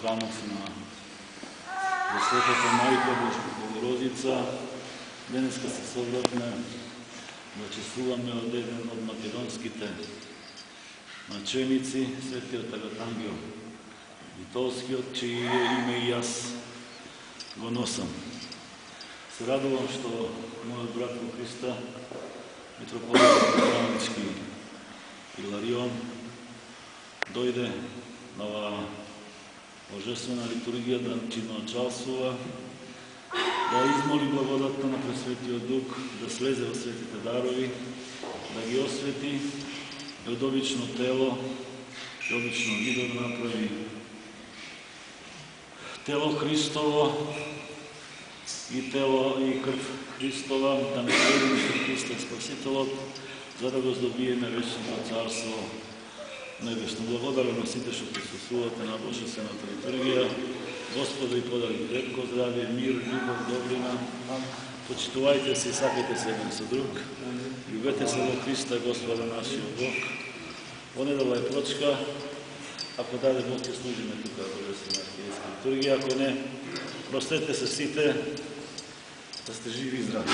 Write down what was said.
покануци на Светата Мајка Богородица. Денеска се собравме да чествуваме од еден од македонските наченици, светиот Агатангел Витолскиот, чие име и јас го носам. Се радувам што мојот брат во Христа, митрополит Копревнички Иларион, дојде на оваа божествена литургија да чиноначалствува, да измоли благодатта на Пресветиот Дух, да слезе во светите дарови, да ги освети и од обично тело и обично видо да направи тело Христово и тело и крв Христова, да не следи Христа Спасителот, за да го здобиеме вечното царство небесно. Благодарам на сите што присуствувате на божествената литургија. Господа и подари крепко здравие, мир, љубов, добрина. Почитувајте се и сакајте се еден со друг. Љубете се во Христа, Господа нашиот Бог. Понедела е прочка. Ако даде Бог, ќе служиме тука божествена архиерейска литургија. Ако не, простете се сите, да сте живи и здрави.